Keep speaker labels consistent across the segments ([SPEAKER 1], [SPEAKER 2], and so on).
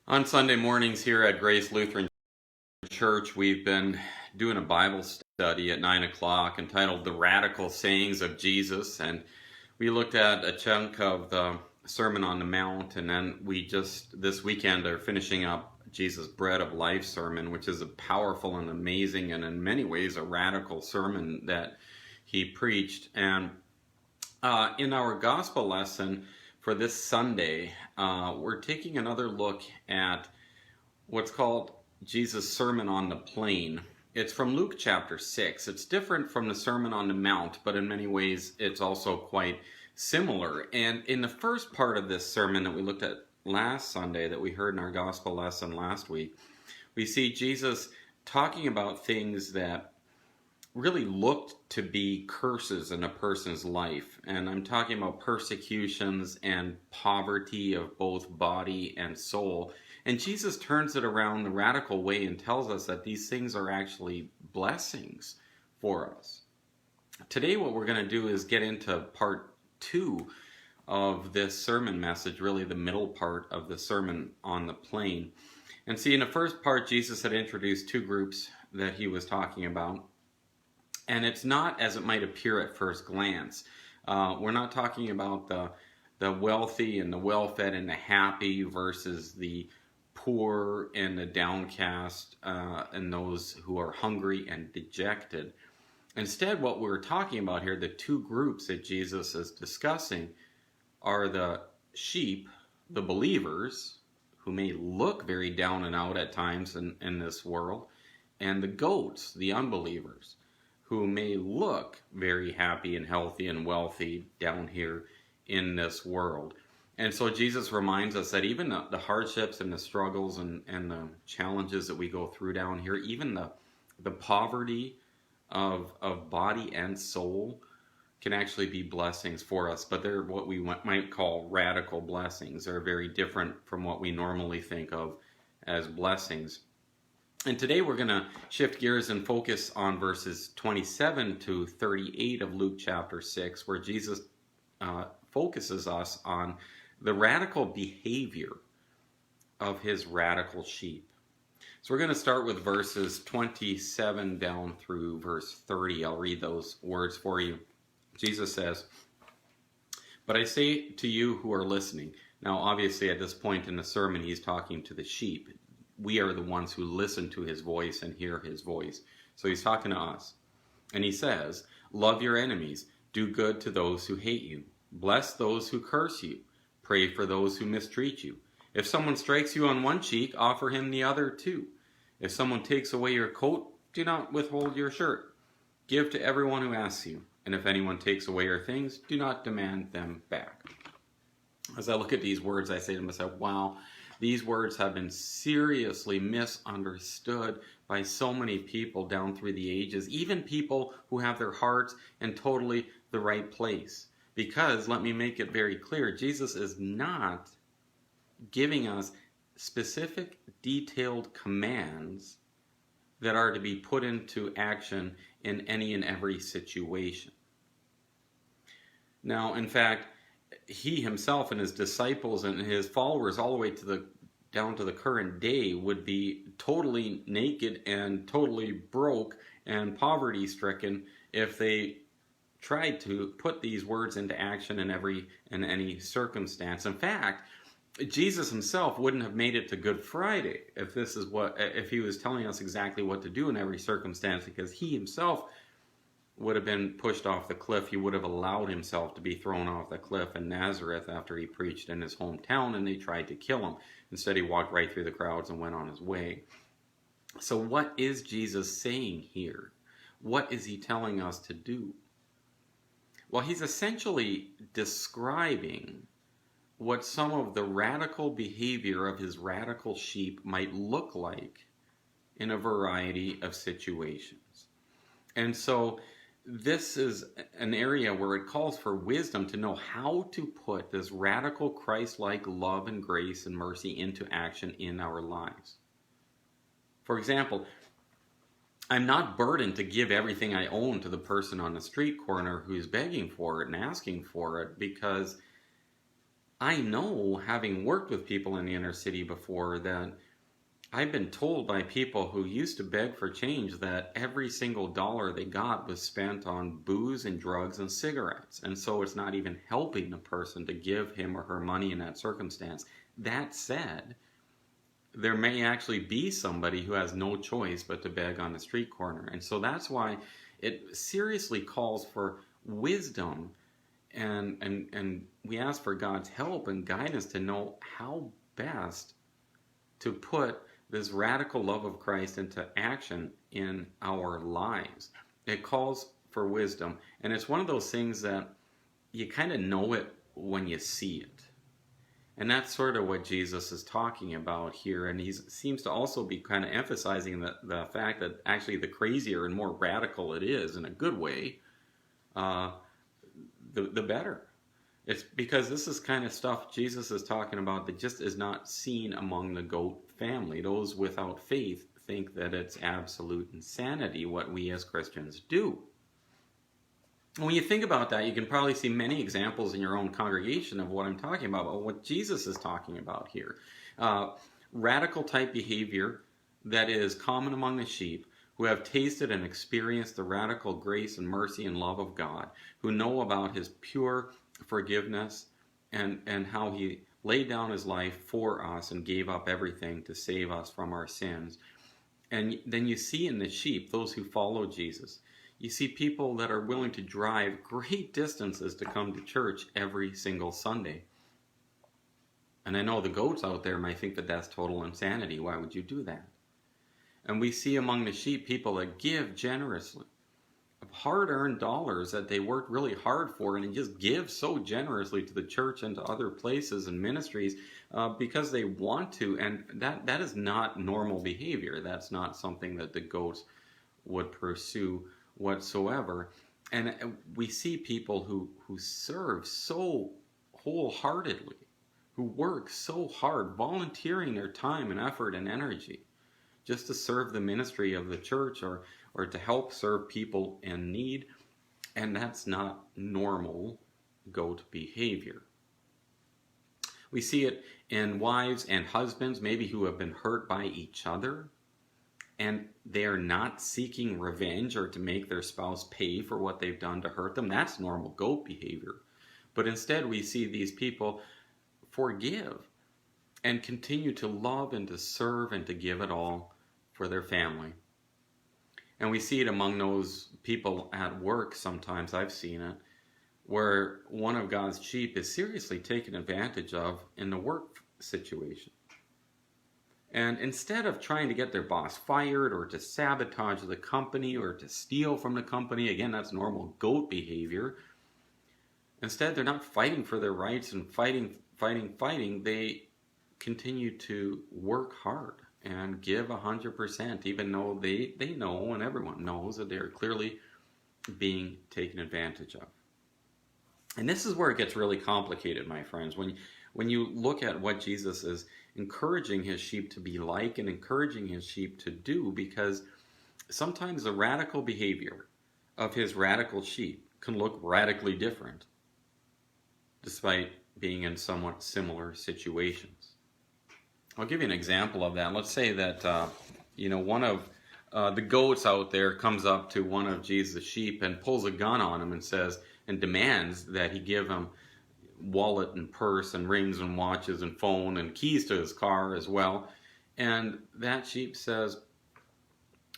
[SPEAKER 1] On Sunday mornings here at Grace Lutheran Church, we've been doing a Bible study at 9 o'clock entitled The Radical Sayings of Jesus. And we looked at a chunk of the Sermon on the Mount, and then we just this weekend are finishing up Jesus' Bread of Life sermon, which is a powerful and amazing and in many ways a radical sermon that he preached. And in our gospel lesson for this Sunday, we're taking another look at what's called Jesus' Sermon on the Plain. It's from Luke chapter 6. It's different from the Sermon on the Mount, but in many ways it's also quite similar. And in the first part of this sermon that we looked at last Sunday, that we heard in our gospel lesson last week, we see Jesus talking about things that really looked to be curses in a person's life. And I'm talking about persecutions and poverty of both body and soul. And Jesus turns it around the radical way and tells us that these things are actually blessings for us. Today what we're going to do is get into part 2 of this sermon message, really the middle part of the Sermon on the Plain. And see, in the first part, Jesus had introduced two groups that he was talking about. And it's not as it might appear at first glance. We're not talking about the wealthy and the well-fed and the happy versus the poor and the downcast and those who are hungry and dejected. Instead, what we're talking about here, the two groups that Jesus is discussing, are the sheep, the believers, who may look very down and out at times in this world, and the goats, the unbelievers, who may look very happy and healthy and wealthy down here in this world. And so Jesus reminds us that even the hardships and the struggles and the challenges that we go through down here, even the poverty of body and soul, can actually be blessings for us. But they're what we might call radical blessings. They're very different from what we normally think of as blessings. And today we're going to shift gears and focus on verses 27 to 38 of Luke chapter 6, where Jesus focuses us on the radical behavior of his radical sheep. So we're going to start with verses 27 down through verse 30. I'll read those words for you. Jesus says, "But I say to you who are listening." Now, obviously, at this point in the sermon, he's talking to the sheep. We are the ones who listen to his voice and hear his voice. So he's talking to us. And he says, "Love your enemies. Do good to those who hate you. Bless those who curse you. Pray for those who mistreat you. If someone strikes you on one cheek, offer him the other too. If someone takes away your coat, do not withhold your shirt. Give to everyone who asks you. And if anyone takes away your things, do not demand them back." As I look at these words, I say to myself, wow, these words have been seriously misunderstood by so many people down through the ages, even people who have their hearts in totally the right place. Because, let me make it very clear, Jesus is not giving us specific, detailed commands that are to be put into action in any and every situation. Now, in fact, he himself and his disciples and his followers all the way to down to the current day would be totally naked and totally broke and poverty stricken if they tried to put these words into action in any circumstance. In fact, Jesus himself wouldn't have made it to Good Friday if he was telling us exactly what to do in every circumstance, because he himself would have been pushed off the cliff. He would have allowed himself to be thrown off the cliff in Nazareth after he preached in his hometown and they tried to kill him. Instead, he walked right through the crowds and went on his way. So what is Jesus saying here? What is he telling us to do? Well, he's essentially describing what some of the radical behavior of his radical sheep might look like in a variety of situations. And so this is an area where it calls for wisdom to know how to put this radical Christ-like love and grace and mercy into action in our lives. For example, I'm not burdened to give everything I own to the person on the street corner who's begging for it and asking for it, because I know, having worked with people in the inner city before, that I've been told by people who used to beg for change that every single dollar they got was spent on booze and drugs and cigarettes. And so it's not even helping the person to give him or her money in that circumstance. That said, there may actually be somebody who has no choice but to beg on the street corner. And so that's why it seriously calls for wisdom, and we ask for God's help and guidance to know how best to put this radical love of Christ into action in our lives. It calls for wisdom, and it's one of those things that you kind of know it when you see it. And that's sort of what Jesus is talking about here, and he seems to also be kind of emphasizing the fact that actually the crazier and more radical it is, in a good way, the better. It's because this is kind of stuff Jesus is talking about that just is not seen among the goat family. Those without faith think that it's absolute insanity what we as Christians do. And when you think about that, you can probably see many examples in your own congregation of what I'm talking about what Jesus is talking about here. Radical type behavior that is common among the sheep, who have tasted and experienced the radical grace and mercy and love of God, who know about his pure forgiveness and how he laid down his life for us and gave up everything to save us from our sins. And then you see in the sheep, those who follow Jesus, you see people that are willing to drive great distances to come to church every single Sunday. And I know the goats out there might think that that's total insanity. Why would you do that? And we see among the sheep people that give generously of hard-earned dollars that they worked really hard for, and just give so generously to the church and to other places and ministries because they want to. And that is not normal behavior. That's not something that the goats would pursue whatsoever. And we see people who serve so wholeheartedly, who work so hard, volunteering their time and effort and energy just to serve the ministry of the church or to help serve people in need. And that's not normal goat behavior. We see it in wives and husbands, maybe who have been hurt by each other, and they are not seeking revenge or to make their spouse pay for what they've done to hurt them. That's normal goat behavior. But instead we see these people forgive and continue to love and to serve and to give it all for their family. And we see it among those people at work sometimes. I've seen it, where one of God's sheep is seriously taken advantage of in the work situation. And instead of trying to get their boss fired or to sabotage the company or to steal from the company, again, that's normal goat behavior. Instead, they're not fighting for their rights and fighting. They continue to work hard and give 100%, even though they know and everyone knows that they're clearly being taken advantage of. And this is where it gets really complicated, my friends. When you look at what Jesus is encouraging his sheep to be like and encouraging his sheep to do, because sometimes the radical behavior of his radical sheep can look radically different despite being in somewhat similar situations. I'll give you an example of that. Let's say that one of the goats out there comes up to one of Jesus' sheep and pulls a gun on him and says and demands that he give him wallet and purse and rings and watches and phone and keys to his car as well. And that sheep says,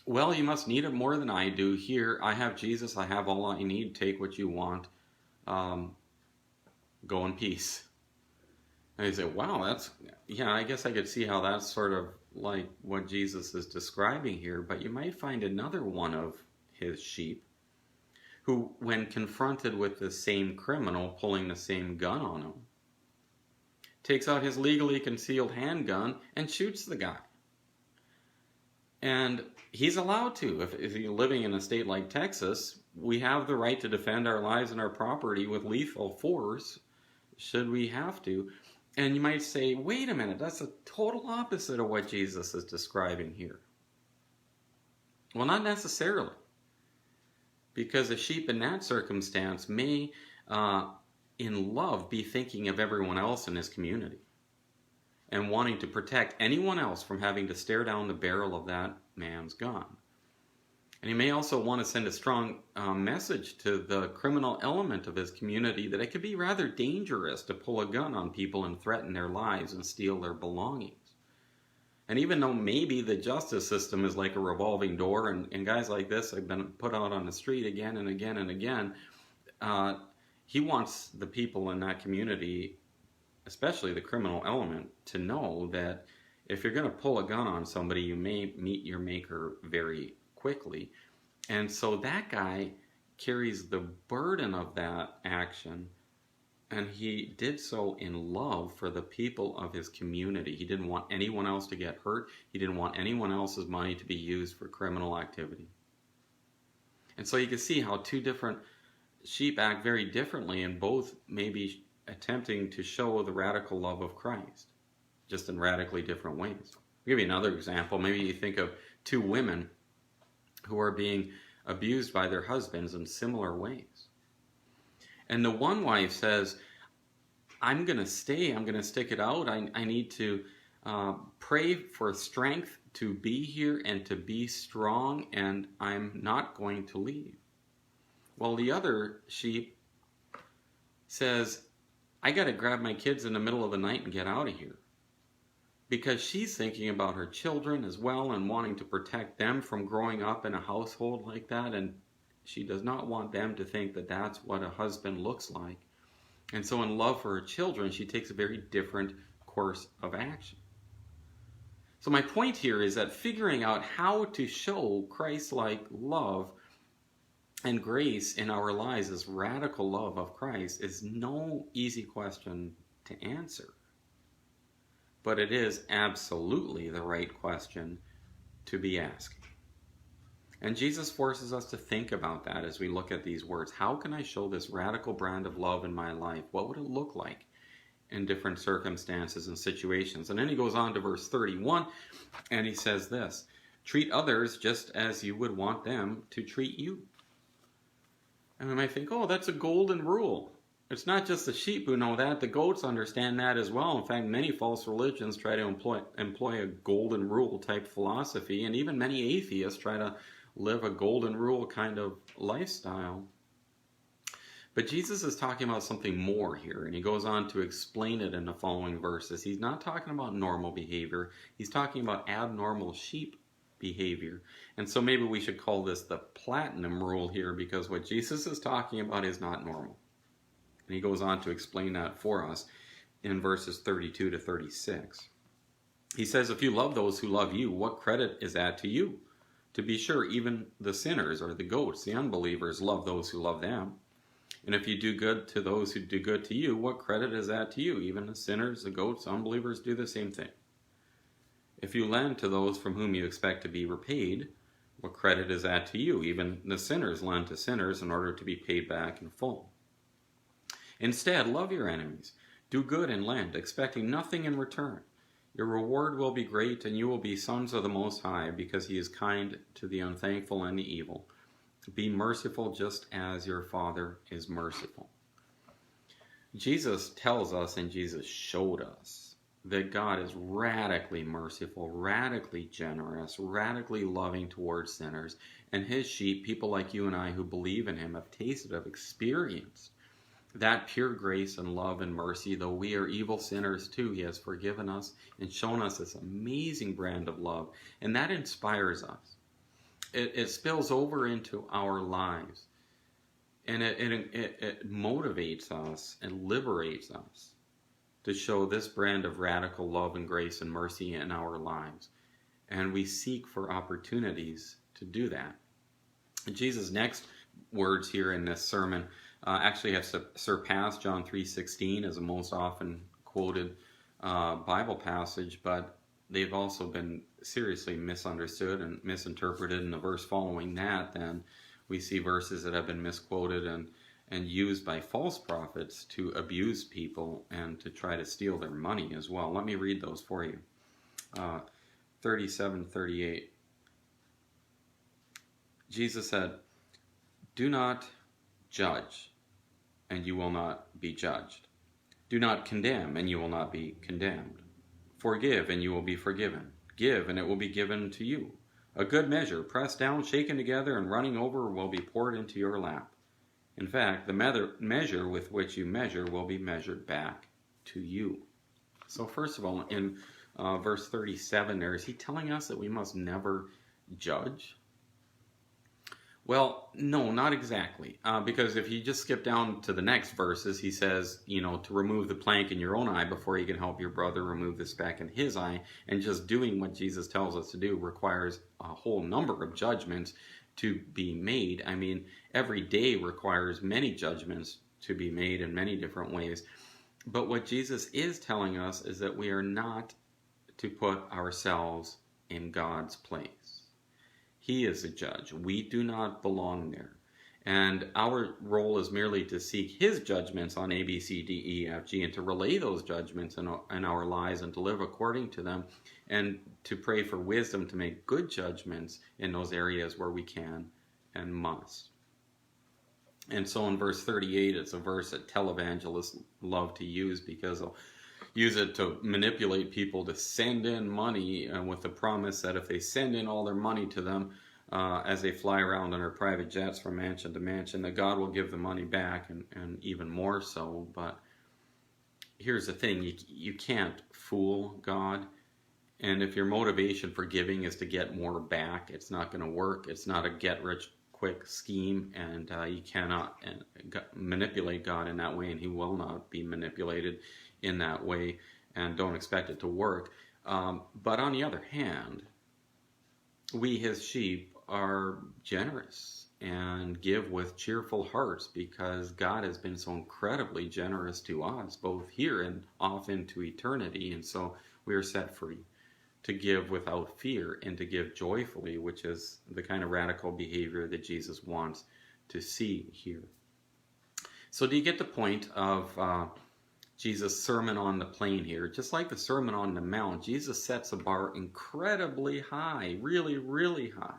[SPEAKER 1] well, you must need it more than I do. Here, I have Jesus. I have all I need. Take what you want. Go in peace. And he said, wow, I guess I could see how that's sort of like what Jesus is describing here. But you might find another one of his sheep who, when confronted with the same criminal pulling the same gun on him, takes out his legally concealed handgun and shoots the guy. And he's allowed to. If you're living in a state like Texas, we have the right to defend our lives and our property with lethal force, should we have to. And you might say, wait a minute, that's the total opposite of what Jesus is describing here. Well, not necessarily. Because a sheep in that circumstance may in love, be thinking of everyone else in his community and wanting to protect anyone else from having to stare down the barrel of that man's gun. And he may also want to send a strong message to the criminal element of his community that it could be rather dangerous to pull a gun on people and threaten their lives and steal their belongings. And even though maybe the justice system is like a revolving door, and guys like this have been put out on the street again and again and again, he wants the people in that community, especially the criminal element, to know that if you're going to pull a gun on somebody, you may meet your maker very quickly. And so that guy carries the burden of that action, and he did so in love for the people of his community. He didn't want anyone else to get hurt. He didn't want anyone else's money to be used for criminal activity. And so you can see how two different sheep act very differently, and both may be attempting to show the radical love of Christ, just in radically different ways. I'll give you another example. Maybe you think of two women who are being abused by their husbands in similar ways. And the one wife says, I'm going to stay, I'm going to stick it out, I need to pray for strength to be here and to be strong, and I'm not going to leave. Well, the other sheep says, I got to grab my kids in the middle of the night and get out of here. Because she's thinking about her children as well and wanting to protect them from growing up in a household like that. And she does not want them to think that that's what a husband looks like. And so in love for her children, she takes a very different course of action. So my point here is that figuring out how to show Christ-like love and grace in our lives, this radical love of Christ, is no easy question to answer. But it is absolutely the right question to be asking. And Jesus forces us to think about that as we look at these words. How can I show this radical brand of love in my life? What would it look like in different circumstances and situations? And then he goes on to verse 31, and he says this, treat others just as you would want them to treat you. And we might think, oh, that's a golden rule. It's not just the sheep who know that. The goats understand that as well. In fact, many false religions try to employ a golden rule type philosophy, and even many atheists try to live a golden rule kind of lifestyle. But Jesus is talking about something more here, and he goes on to explain it in the following verses. He's not talking about normal behavior. He's talking about abnormal sheep behavior. And so maybe we should call this the platinum rule here, because what Jesus is talking about is not normal. And he goes on to explain that for us in verses 32 to 36. He says, if you love those who love you, what credit is that to you? To be sure, even the sinners or the goats, the unbelievers, love those who love them. And if you do good to those who do good to you, what credit is that to you? Even the sinners, the goats, unbelievers do the same thing. If you lend to those from whom you expect to be repaid, what credit is that to you? Even the sinners lend to sinners in order to be paid back in full. Instead, love your enemies. Do good and lend, expecting nothing in return. Your reward will be great, and you will be sons of the Most High, because he is kind to the unthankful and the evil. Be merciful just as your Father is merciful. Jesus tells us, and Jesus showed us, that God is radically merciful, radically generous, radically loving towards sinners. And his sheep, people like you and I who believe in him, have tasted, have experienced that pure grace and love and mercy. Though we are evil sinners too, he has forgiven us and shown us this amazing brand of love. And that inspires us. It spills over into our lives. And it motivates us and liberates us to show this brand of radical love and grace and mercy in our lives. And we seek for opportunities to do that. And Jesus' next words here in this sermon actually have surpassed John 3:16 as a most often quoted Bible passage, but they've also been seriously misunderstood and misinterpreted. In the verse following that, then we see verses that have been misquoted and used by false prophets to abuse people and to try to steal their money as well. Let me read those for you. 37, 38. Jesus said, do not judge, and you will not be judged. Do not condemn, and you will not be condemned. Forgive, and you will be forgiven. Give, and it will be given to you. A good measure, pressed down, shaken together, and running over, will be poured into your lap. In fact, the measure with which you measure will be measured back to you. So first of all, in verse 37 there, is he telling us that we must never judge? Well, no, not exactly. Because if you just skip down to the next verses, he says, to remove the plank in your own eye before you can help your brother remove the speck in his eye. And just doing what Jesus tells us to do requires a whole number of judgments to be made. I mean, every day requires many judgments to be made in many different ways. But what Jesus is telling us is that we are not to put ourselves in God's place. He is a judge. We do not belong there. And our role is merely to seek his judgments on A, B, C, D, E, F, G, and to relay those judgments in our lives and to live according to them, and to pray for wisdom to make good judgments in those areas where we can and must. And so in verse 38, it's a verse that televangelists love to use because they'll use it to manipulate people to send in money with the promise that if they send in all their money to them as they fly around on their private jets from mansion to mansion, that God will give the money back, and even more so. But here's the thing, you can't fool God. And if your motivation for giving is to get more back, it's not going to work. It's not a get-rich-quick scheme, and you cannot manipulate God in that way, and he will not be manipulated in that way, and don't expect it to work. But on the other hand, we, his sheep, are generous and give with cheerful hearts because God has been so incredibly generous to us, both here and off into eternity. And so we are set free to give without fear and to give joyfully, which is the kind of radical behavior that Jesus wants to see here. So do you get the point of Jesus' Sermon on the Plain here? Just like the Sermon on the Mount, Jesus sets a bar incredibly high, really, really high.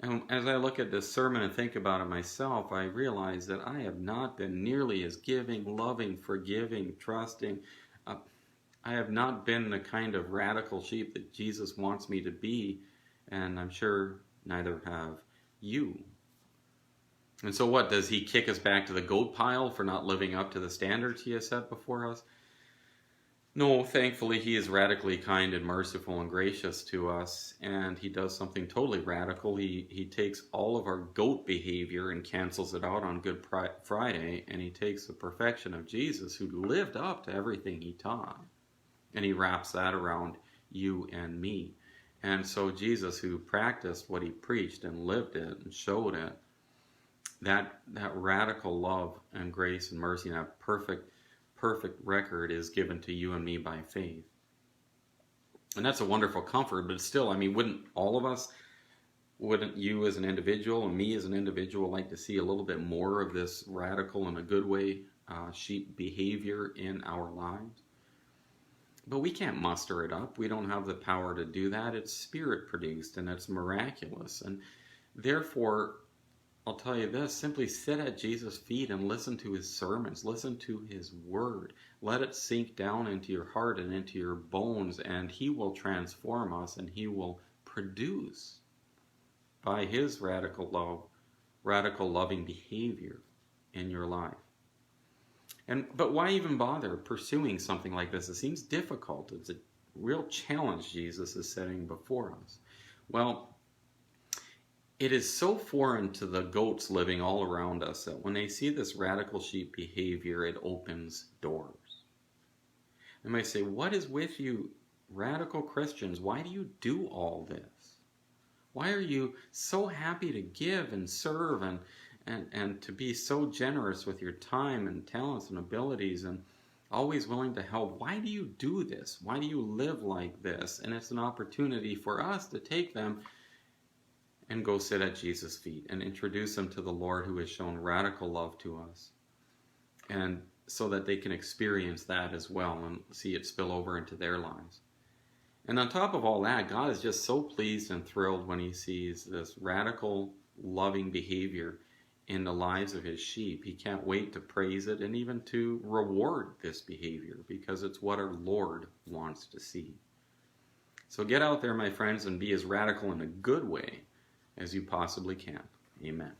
[SPEAKER 1] And as I look at this sermon and think about it myself, I realize that I have not been nearly as giving, loving, forgiving, trusting. I have not been the kind of radical sheep that Jesus wants me to be, and I'm sure neither have you. And so what, does he kick us back to the goat pile for not living up to the standards he has set before us? No, thankfully he is radically kind and merciful and gracious to us, and he does something totally radical. He takes all of our goat behavior and cancels it out on Good Friday, and he takes the perfection of Jesus, who lived up to everything he taught, and he wraps that around you and me. And so Jesus, who practiced what he preached and lived it and showed it, that radical love and grace and mercy and that perfect record is given to you and me by faith. And that's a wonderful comfort, but still, I mean, wouldn't you as an individual and me as an individual like to see a little bit more of this radical, in a good way, sheep behavior in our lives? But we can't muster it up. We don't have the power to do that. It's spirit produced and it's miraculous. And therefore, I'll tell you this, simply sit at Jesus' feet and listen to his sermons, listen to his word. Let it sink down into your heart and into your bones, and he will transform us, and he will produce, by his radical love, radical loving behavior in your life. But why even bother pursuing something like this? It seems difficult. It's a real challenge Jesus is setting before us. Well, it is so foreign to the goats living all around us that when they see this radical sheep behavior, it opens doors. They might say, what is with you, radical Christians? Why do you do all this? Why are you so happy to give and serve and to be so generous with your time and talents and abilities and always willing to help? Why do you do this? Why do you live like this? And it's an opportunity for us to take them and go sit at Jesus' feet and introduce them to the Lord, who has shown radical love to us, and so that they can experience that as well and see it spill over into their lives. And on top of all that, God is just so pleased and thrilled when he sees this radical loving behavior in the lives of his sheep. He can't wait to praise it and even to reward this behavior because it's what our Lord wants to see. So get out there, my friends, and be as radical in a good way as you possibly can. Amen.